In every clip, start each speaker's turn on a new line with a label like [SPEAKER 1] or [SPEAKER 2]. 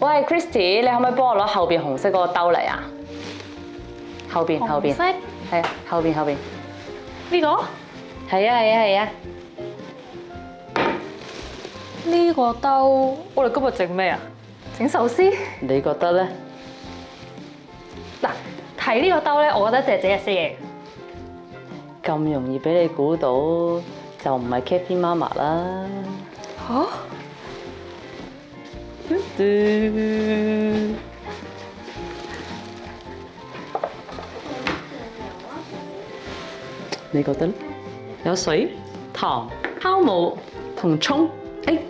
[SPEAKER 1] 喂，Christy，你可唔可以幫我攞後邊紅色嗰個兜嚟啊？後邊。
[SPEAKER 2] 紅色
[SPEAKER 1] 係啊，後邊。
[SPEAKER 2] 呢個？
[SPEAKER 1] 係啊。
[SPEAKER 2] 呢個兜，我哋今日整咩啊？整壽司？
[SPEAKER 1] 你覺得咧？
[SPEAKER 2] 嗱，睇呢個兜咧，我覺得就係整日式嘢。
[SPEAKER 1] 咁容易俾你估到，就唔係 Cappy 媽媽啦。
[SPEAKER 2] 嚇？
[SPEAKER 1] 你覺得咧？有水、糖、酵母同葱，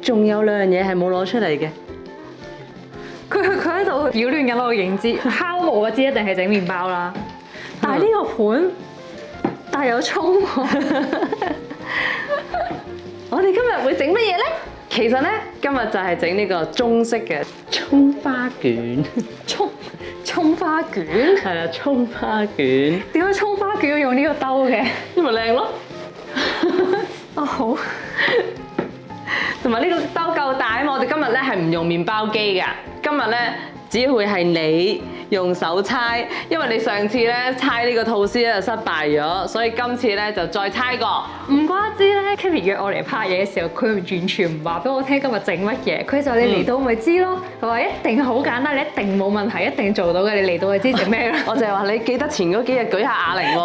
[SPEAKER 1] 仲有兩樣嘢係冇攞出嚟嘅。
[SPEAKER 2] 佢喺度擾亂緊我嘅認知。酵母我知一定係整麵包啦，但係呢個盤，但係有葱喎。
[SPEAKER 1] 我哋今日會整乜嘢咧？其實咧，今日就係整呢個中式嘅葱花卷。
[SPEAKER 2] 葱花卷？
[SPEAKER 1] 係啊，葱花卷。
[SPEAKER 2] 點解葱花卷要用呢個兜嘅？
[SPEAKER 1] 因為靚咯。
[SPEAKER 2] 啊好。
[SPEAKER 1] 同埋呢個兜夠大啊嘛！我哋今日咧係唔用麵包機㗎，今日咧只會係你用手猜，因為你上次咧猜呢個吐司咧就失敗咗，所以今次咧就再猜過。
[SPEAKER 2] 唔怪之咧 Cappy 約我嚟拍嘢嘅時候，佢完全唔話俾我聽今日整乜嘢，佢就你嚟到咪知咯。佢話一定好簡單，你一定冇問題，一定做到嘅。你嚟到就知整咩啦。
[SPEAKER 1] 我就係話你記得前嗰幾日舉下啞鈴喎。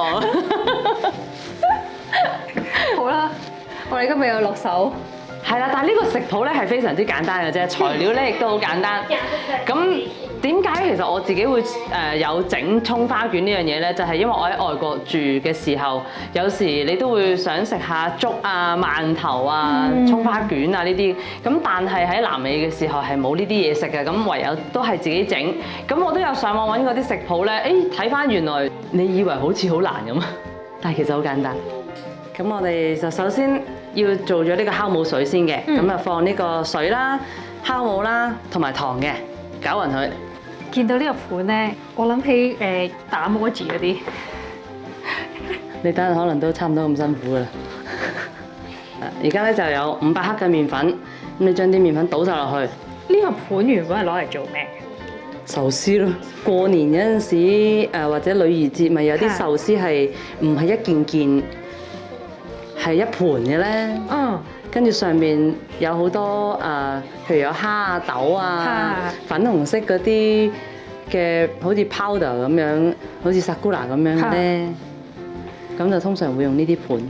[SPEAKER 2] 好啦，我哋今日要落手。
[SPEAKER 1] 係啦，但係呢個食譜咧係非常之簡單嘅啫，材料咧亦都好簡單。咁點解其實我自己會有整葱花卷呢樣嘢咧？就係因為我喺外國住嘅時候，有時你都會想食下粥啊、饅頭啊、葱花卷啊呢啲。咁但係喺南美嘅時候係冇呢啲嘢食嘅，咁唯有都係自己整。咁我都有上網揾嗰啲食譜咧，睇翻原來你以為好似好難咁，但係其實好簡單。咁我哋就首先要做咗呢個酵母水先嘅，咁啊放呢個水啦、酵母啦同埋糖嘅，攪勻佢。
[SPEAKER 2] 見到呢個盤咧，我諗起打 emoji 嗰啲。
[SPEAKER 1] 你等陣可能都差唔多咁辛苦噶啦。而家咧就有500克嘅麵粉，咁你將啲麵粉倒晒落去。
[SPEAKER 2] 呢個盤原本係攞嚟做咩？
[SPEAKER 1] 壽司咯，過年嗰陣時或者女兒節咪有啲壽司係唔係一件件，係一盤嘅咧。
[SPEAKER 2] 嗯。
[SPEAKER 1] 跟住上面有好多譬如有蝦啊、豆啊、粉紅色嗰啲嘅，好似 powder 咁樣，好似 sakura 咁樣嘅咧。咁就通常會用呢啲盤。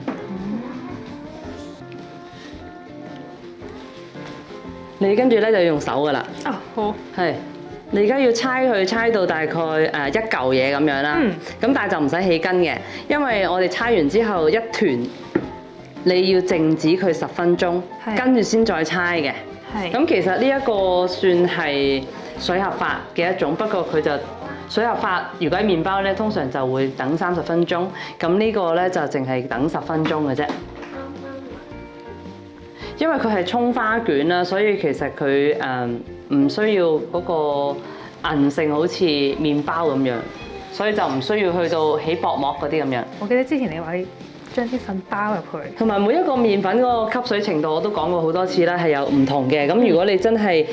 [SPEAKER 1] 你跟住咧就要用手噶啦。
[SPEAKER 2] 哦，好。
[SPEAKER 1] 係。你而家要猜佢猜到大概一嚿嘢咁樣啦。咁但係就唔使起筋嘅，因為我哋猜完之後一團。你要靜止佢10分鐘，跟住先再猜嘅。咁其實呢一個算係水合法嘅一種，不過佢就水合法。如果係麵包咧，通常就會等30分鐘。咁呢個咧就淨係等10分鐘嘅啫。因為佢係葱花卷啦，所以其實佢唔需要嗰個韌性好似麵包咁樣，所以就唔需要去到起薄膜嗰啲咁樣。
[SPEAKER 2] 我記得之前你話將啲粉包入去，
[SPEAKER 1] 同埋每一個麵粉嗰個吸水程度我都講過好多次啦，係有唔同嘅。咁如果你真係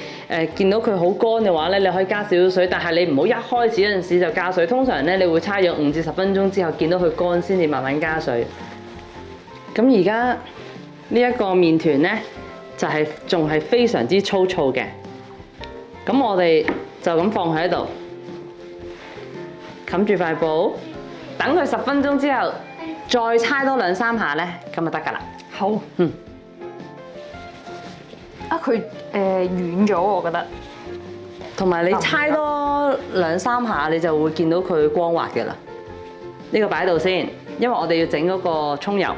[SPEAKER 1] 見到佢好乾嘅話咧，你可以加少少水，但係你唔好一開始嗰陣時就加水。通常咧，你會猜咗5至10分鐘之後，見到佢乾先至慢慢加水。咁而家呢一個麵團咧，就係仲係非常之粗糙嘅。咁我哋就咁放喺度，冚住塊布，等佢10分鐘之後。再猜多2-3下咧，咁就得㗎啦。
[SPEAKER 2] 好。佢軟咗，我覺得。同埋你猜多2-3下，你就會見到佢光滑嘅啦。呢個擺喺度先，因為我哋要整嗰個葱油。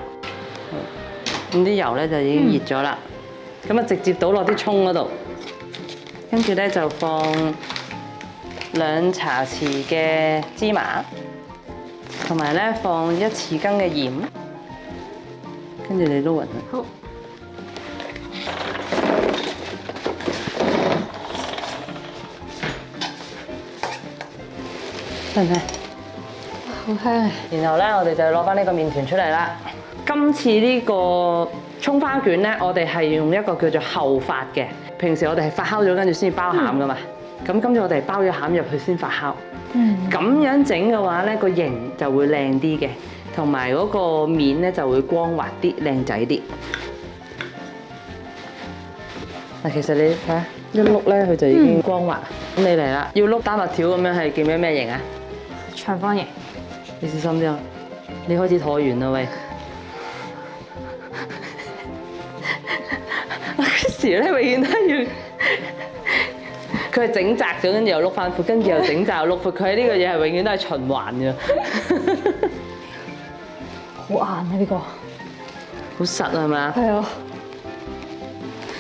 [SPEAKER 2] 咁啲油咧就已經熱咗啦。咁直接倒落啲葱嗰度，跟住咧就放2茶匙嘅芝麻。同埋咧放1匙羹嘅鹽，跟住你撈勻佢。好。香唔香？好香啊！然後咧，我哋就攞翻呢個麵團出嚟啦。今次呢個葱花卷咧，我哋係用一個叫做後發嘅。平時我哋係發酵咗，跟住先至包餡噶嘛。咁今次我哋包咗餡入去先發酵。
[SPEAKER 3] 嗯。
[SPEAKER 2] 咁樣整嘅話咧，個形就會靚啲嘅，同埋嗰個面咧就會光滑啲、靚仔啲。嗱，其實你睇下一碌咧，佢就已經光滑。咁你嚟啦，要碌丹麥條咁樣係叫咩形啊？
[SPEAKER 3] 長方形。
[SPEAKER 2] 你小心啲啊！你開始橢圓啦喂。Chris 咧永遠都要，佢係整窄咗，跟住又碌翻闊，跟住又整窄又碌闊。佢喺呢個嘢係永遠都係循環嘅。
[SPEAKER 3] 好硬啊呢個。
[SPEAKER 2] 好實係嘛？
[SPEAKER 3] 係啊。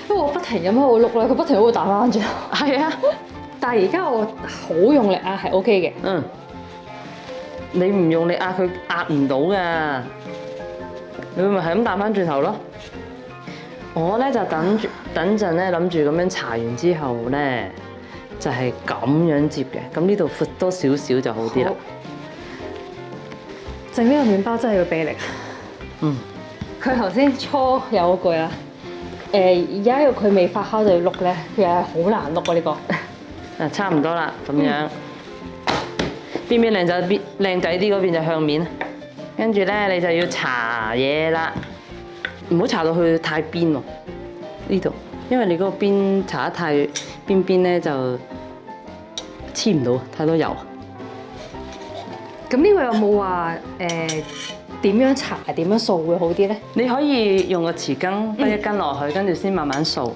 [SPEAKER 3] 因為我不停咁喺度碌咧，佢不停喺度打翻轉。
[SPEAKER 2] 係啊。
[SPEAKER 3] 但係而家我好用力壓係 OK 嘅。
[SPEAKER 2] 嗯。你唔用力壓佢壓唔到㗎，你會咪係咁彈翻轉頭咯？我咧就等陣咧諗住咁樣搽完之後咧，就係咁樣接嘅，咁呢度闊多少少就好啲啦。
[SPEAKER 3] 整呢個麵包真係要俾力。
[SPEAKER 2] 嗯。佢
[SPEAKER 3] 頭先初有句啦，而家要佢未發酵就要碌咧，其實係好難碌啊呢個。
[SPEAKER 2] 差唔多啦，咁樣。邊邊靚仔啲嗰邊就向面，跟住咧你就要搽嘢啦，唔好搽到去太邊喎，呢度，因為你嗰個邊搽得太邊咧就黐唔到，太多油。
[SPEAKER 3] 咁呢個有冇話點樣搽點樣掃會好啲咧？
[SPEAKER 2] 你可以用個匙羹得一羹落去，跟住先慢慢掃。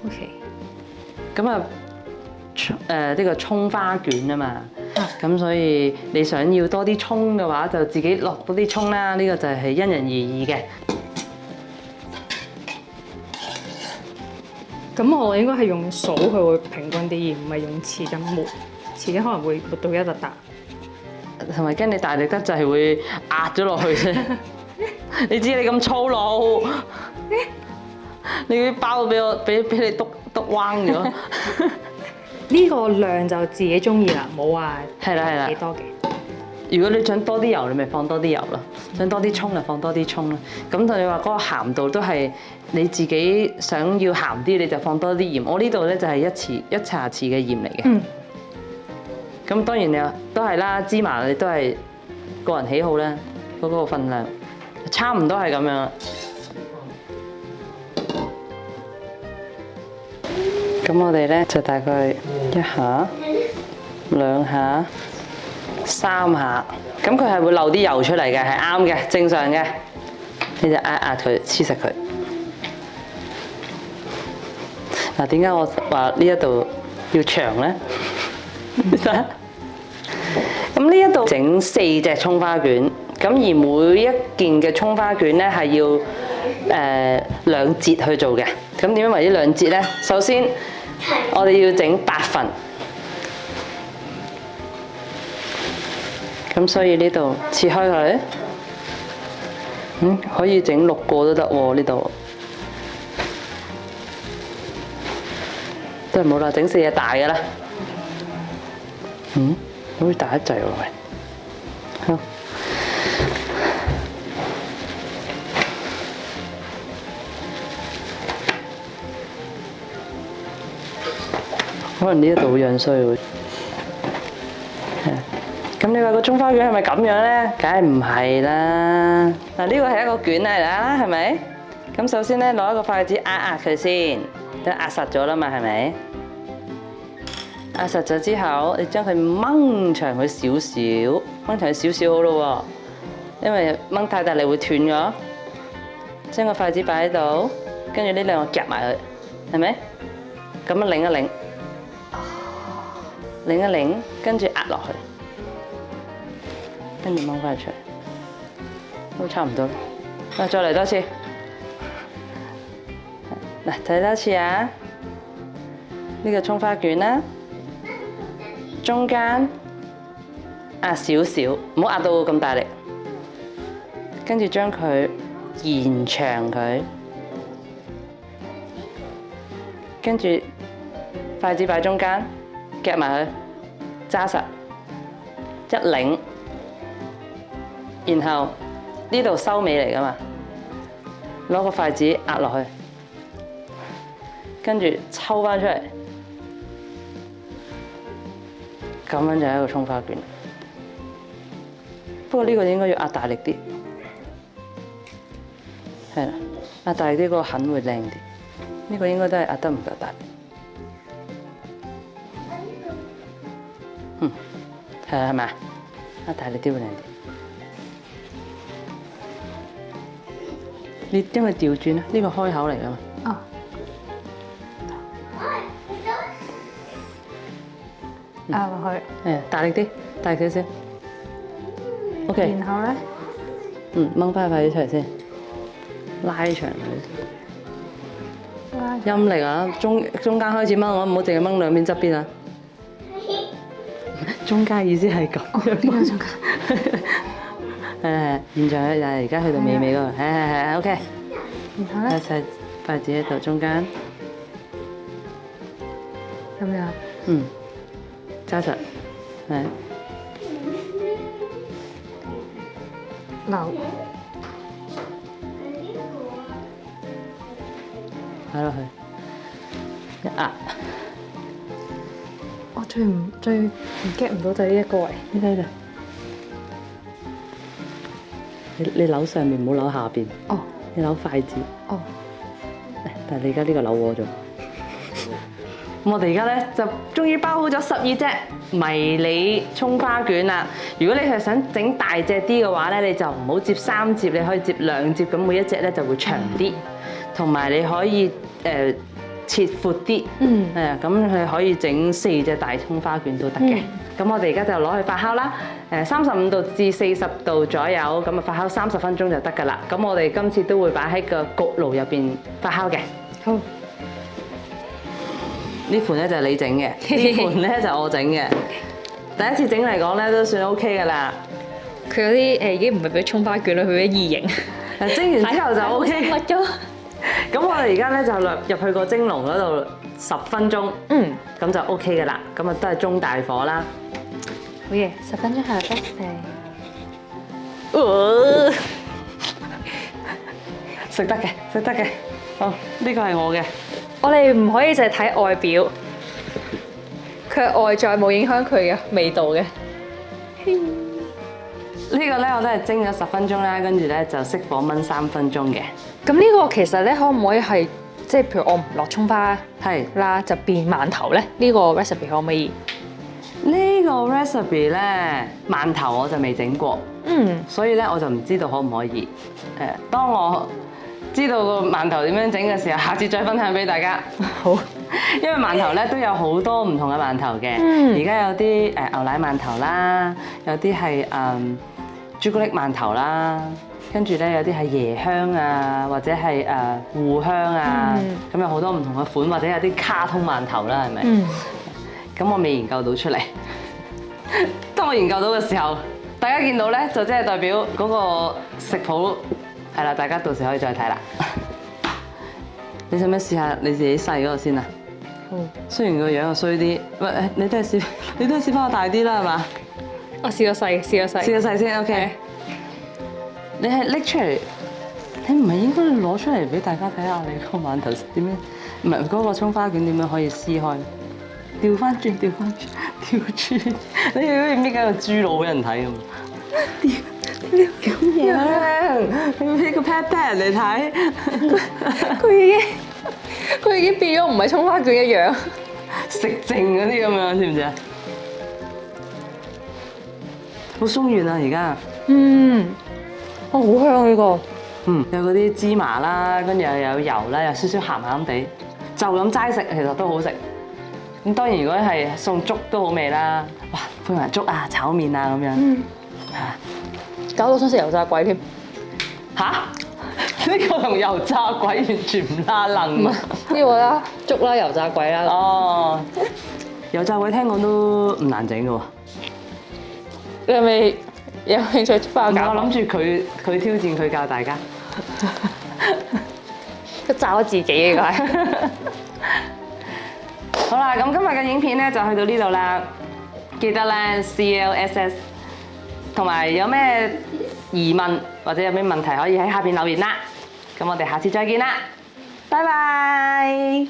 [SPEAKER 3] OK。
[SPEAKER 2] 咁啊，呢個葱花卷啊嘛。咁所以你想要多啲葱嘅話，就自己落多啲葱啦。呢個就係因人而異嘅。
[SPEAKER 3] 咁我應該係用掃佢會平均啲，而唔係用匙羹抹。匙羹可能會抹到一笪笪。
[SPEAKER 2] 同埋驚你大力得滯會壓咗落去啫。你知你咁粗魯，你啲包俾你篤彎咗。
[SPEAKER 3] 呢個量就自己中意啦，冇話
[SPEAKER 2] 係啦
[SPEAKER 3] 幾多嘅。
[SPEAKER 2] 如果你想多啲油，你咪放多啲油咯；想多啲葱就放多啲葱咯。咁就你話嗰個鹹度都係你自己想要鹹啲，你就放多啲鹽。我呢度咧就係一茶匙嘅鹽嚟嘅。嗯。咁當然你都係啦，芝麻你都係個人喜好啦，嗰個份量差唔多係咁樣。咁我哋咧就大概一下、兩下、三下，咁佢係會漏啲油出嚟嘅，係啱嘅，正常嘅。你就壓佢，黐實佢。嗱，點解我話呢一度要長咧？咁呢一度整4隻葱花卷，咁而每一件嘅葱花卷咧係要2節去做嘅。咁點樣為之2節咧？首先我哋要整8份，咁所以呢度切開佢，可以整6個都得喎呢度，都係冇啦，整4隻大嘅啦。好似大一滯喎，喂，好。可能呢一度會樣衰喎。咁你話個葱花卷係咪咁樣咧？梗係唔係啦。嗱，呢個係一個卷嚟啦，係咪？咁首先咧，攞一個筷子壓佢先，等壓實咗啦嘛，係咪？壓實咗之後，你將佢掹長佢少少，掹長佢少少好咯喎。因為掹太大力會斷咗。將個筷子擺喺度，跟住呢兩個夾埋佢，係咪？咁樣擰一擰。擰一擰，跟住壓落去，跟住掹翻出嚟，都差唔多。嗱，再嚟多次，嗱，睇多次啊！呢個葱花卷啦，中間壓少少，唔好壓到咁大力，跟住將佢延長佢，跟住筷子擺中間。夾埋佢，揸實，一擰，然後呢度收尾嚟㗎嘛，攞個筷子壓落去，跟住抽返出嚟，咁樣就係一個葱花卷。不過呢個應該要壓大力啲，係啦，壓大力啲嗰個痕會靚啲。呢個應該都係壓得唔夠大。係啊，係咪？壓大力啲會靚啲。你因為調轉啦，呢個開口嚟㗎嘛。
[SPEAKER 3] 哦。壓落去。
[SPEAKER 2] 係，大力啲，大力少少。OK。
[SPEAKER 3] 然後咧？
[SPEAKER 2] 掹翻塊啲出嚟先，拉長佢。陰力啊！中間開始掹，我唔好淨係掹兩邊側邊啊。中間意思係咁。
[SPEAKER 3] 邊個中間？
[SPEAKER 2] 現在又係而家去到尾尾嗰個，係 OK。
[SPEAKER 3] 然後咧？
[SPEAKER 2] 一齊筷子喺度中間。
[SPEAKER 3] 咁樣。
[SPEAKER 2] 揸實，係。
[SPEAKER 3] 流。
[SPEAKER 2] 擺落去，一壓。
[SPEAKER 3] 我最唔 get 唔到就係呢一個位。
[SPEAKER 2] 呢度。你扭上面唔好扭下邊。
[SPEAKER 3] 哦。
[SPEAKER 2] 你扭筷子。
[SPEAKER 3] 哦。
[SPEAKER 2] 但係你而家呢個扭過咗。咁我哋而家咧就終於包好咗12隻迷你葱花卷啦。如果你係想整大隻啲嘅話咧，你就唔好摺3摺，你可以摺2摺，咁每一隻咧就會長啲，同埋你可以切闊啲。係啊，咁佢可以整4隻大葱花卷都得嘅。咁我哋而家就攞去發酵啦。35度至40度左右，咁啊發酵30分鐘就得㗎啦。咁我哋今次都會擺喺個焗爐入邊發酵嘅。
[SPEAKER 3] 好。
[SPEAKER 2] 呢盤咧就係你整嘅，呢盤咧就我整嘅。第一次整嚟講咧都算 OK 㗎啦。
[SPEAKER 3] 佢有啲已經唔係俾葱花卷啦，佢俾異形。
[SPEAKER 2] 蒸完之後就 OK。
[SPEAKER 3] 乜咗？
[SPEAKER 2] 咁我哋而家咧就入去個蒸籠嗰度10分鐘。咁就 OK 㗎啦。咁啊都係中大火啦。
[SPEAKER 3] 好嘢，10分鐘後得
[SPEAKER 2] 食得嘅，食得嘅。好，呢個係我嘅。
[SPEAKER 3] 我哋唔可以淨係睇外表，佢外在冇影響佢嘅味道嘅。
[SPEAKER 2] 呢個咧我都係蒸咗10分鐘啦，跟住咧就熄火燜3分鐘嘅。
[SPEAKER 3] 咁呢個其實咧可唔可以係即係譬如我唔落葱花啦，就變饅頭咧？呢個 recipe 可唔可以？
[SPEAKER 2] 呢個 recipe 咧饅頭我就未整過，所以咧我就唔知道可唔可以。當我知道個饅頭點樣整嘅時候，下次再分享俾大家。
[SPEAKER 3] 好，
[SPEAKER 2] 因為饅頭咧都有好多唔同嘅饅頭嘅。而家有啲牛奶饅頭啦，有啲係朱古力饅頭啦，跟住咧有啲係椰香啊，或者係芋香啊，咁有好多唔同嘅款，或者有啲卡通饅頭啦，係咪？咁我未研究到出嚟。當我研究到嘅時候，大家見到咧就即係代表嗰個食譜。係啦，大家到時可以再睇啦。你使唔使試下你自己細嗰個先啊？好。雖然個樣又衰啲，喂，你都係試翻個大啲啦，係嘛？
[SPEAKER 3] 我試個細，試個細
[SPEAKER 2] 先 OK。你係拎出嚟，你唔係應該攞出嚟俾大家睇下你個饅頭點樣？唔係嗰個葱花卷點樣可以撕開？調翻轉，你好似搣緊個豬腦俾人睇咁。咁樣，你俾個 pat 人哋睇，
[SPEAKER 3] 佢已經變咗唔係葱花卷一樣，
[SPEAKER 2] 食剩嗰啲咁樣，知唔知啊？好鬆軟啊！而家，
[SPEAKER 3] 好香呢個，
[SPEAKER 2] 有嗰啲芝麻啦，跟住又有油啦，有少少鹹鹹地，就咁齋食其實都好食。咁當然如果係送粥都好味啦，哇，配埋粥啊、炒麵啊咁樣，
[SPEAKER 3] 搞到想食油炸鬼添。
[SPEAKER 2] 吓？呢個同油炸鬼完全唔拉楞。
[SPEAKER 3] 呢個啦，粥啦，油炸鬼啦。
[SPEAKER 2] 哦，油炸鬼聽講都唔難整嘅喎。
[SPEAKER 3] 你係咪有興趣翻去教？
[SPEAKER 2] 我諗住佢挑戰佢教大家。
[SPEAKER 3] 都炸咗自己嘅佢係。
[SPEAKER 2] 好啦，咁今日嘅影片咧就去到呢度啦。記得咧 CLSS， 同埋有咩疑問或者有咩問題可以喺下邊留言啦。咁我哋下次再見啦，拜拜。